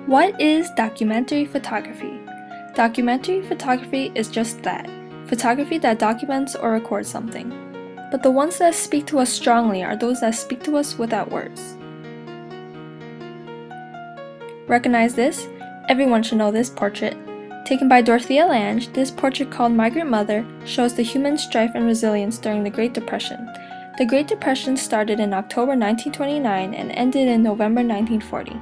What is documentary photography? Documentary photography is just that, photography that documents or records something. But the ones that speak to us strongly are those that speak to us without words. Recognize this? Everyone should know this portrait. Taken by Dorothea Lange, this portrait called Migrant Mother shows the human strife and resilience during the Great Depression. The Great Depression started in October 1929 and ended in November 1940.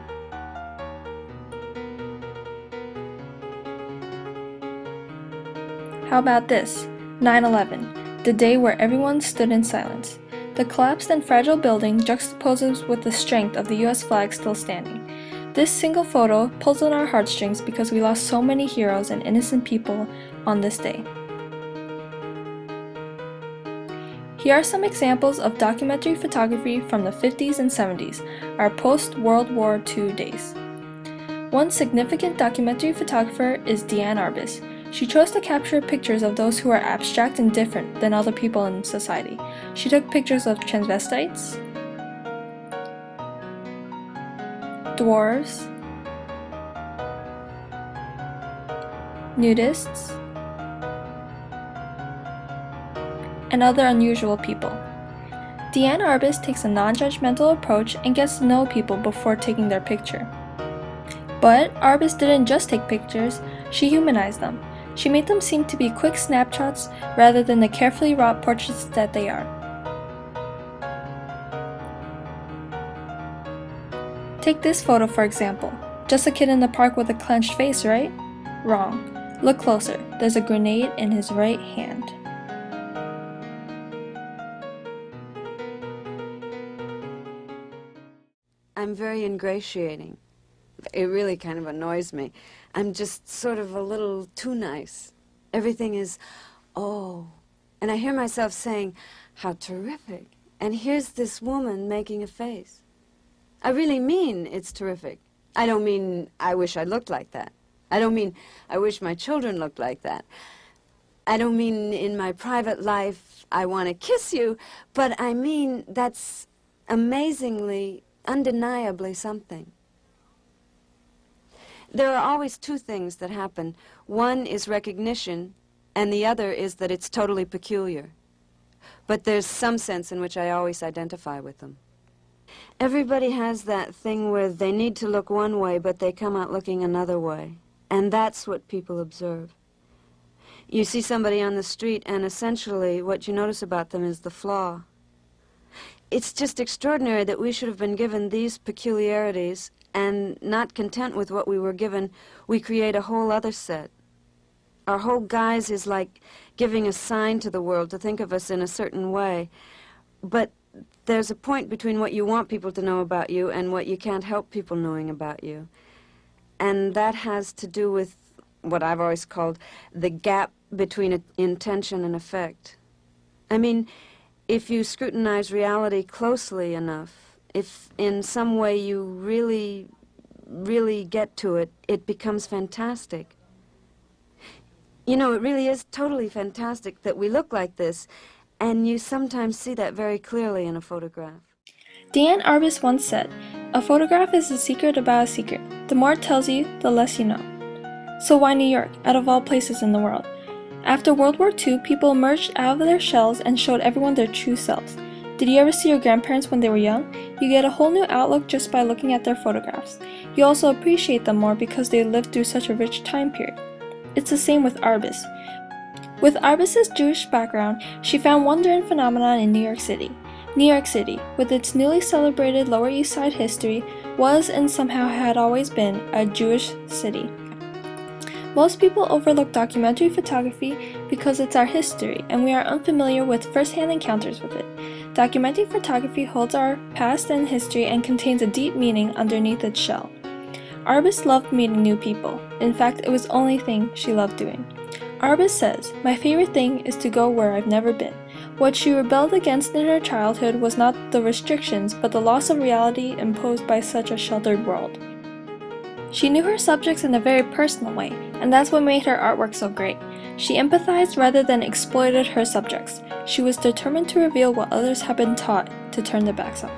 How about this? 9/11, the day where everyone stood in silence. The collapsed and fragile building juxtaposes with the strength of the US flag still standing. This single photo pulls on our heartstrings because we lost so many heroes and innocent people on this day. Here are some examples of documentary photography from the 50s and 70s, our post-World War II days. One significant documentary photographer is Diane Arbus. She chose to capture pictures of those who are abstract and different than other people in society. She took pictures of transvestites, dwarves, nudists, and other unusual people. Diane Arbus takes a non-judgmental approach and gets to know people before taking their picture. But Arbus didn't just take pictures, she humanized them. She made them seem to be quick snapshots rather than the carefully wrought portraits that they are. Take this photo for example. Just a kid in the park with a clenched face, right? Wrong. Look closer. There's a grenade in his right hand. I'm very ingratiating. It really kind of annoys me. I'm just sort of a little too nice. Everything is, oh. And I hear myself saying, how terrific. And here's this woman making a face. I really mean it's terrific. I don't mean I wish I looked like that. I don't mean I wish my children looked like that. I don't mean in my private life I want to kiss you, but I mean that's amazingly, undeniably something. There are always two things that happen. One is recognition, and the other is that it's totally peculiar. But there's some sense in which I always identify with them. Everybody has that thing where they need to look one way, but they come out looking another way. And that's what people observe. You see somebody on the street, and essentially what you notice about them is the flaw. It's just extraordinary that we should have been given these peculiarities, and not content with what we were given, we create a whole other set. Our whole guise is like giving a sign to the world to think of us in a certain way. But there's a point between what you want people to know about you and what you can't help people knowing about you. And that has to do with what I've always called the gap between intention and effect. I mean, if you scrutinize reality closely enough, if in some way you really get to it, it becomes fantastic. You know, it really is totally fantastic that we look like this, and you sometimes see that very clearly in a photograph. Diane Arbus once said, "A photograph is a secret about a secret. The more it tells you, the less you know." So why New York, out of all places in the world? After World War II, people emerged out of their shells and showed everyone their true selves. Did you ever see your grandparents when they were young? You get a whole new outlook just by looking at their photographs. You also appreciate them more because they lived through such a rich time period. It's the same with Arbus. With Arbus's Jewish background, she found wonder and phenomenon in New York City. New York City, with its newly celebrated Lower East Side history, was and somehow had always been a Jewish city. Most people overlook documentary photography because it's our history and we are unfamiliar with first-hand encounters with it. Documentary photography holds our past and history and contains a deep meaning underneath its shell. Arbus loved meeting new people. In fact, it was the only thing she loved doing. Arbus says, "My favorite thing is to go where I've never been." What she rebelled against in her childhood was not the restrictions, but the loss of reality imposed by such a sheltered world. She knew her subjects in a very personal way, and that's what made her artwork so great. She empathized rather than exploited her subjects. She was determined to reveal what others had been taught to turn their backs on.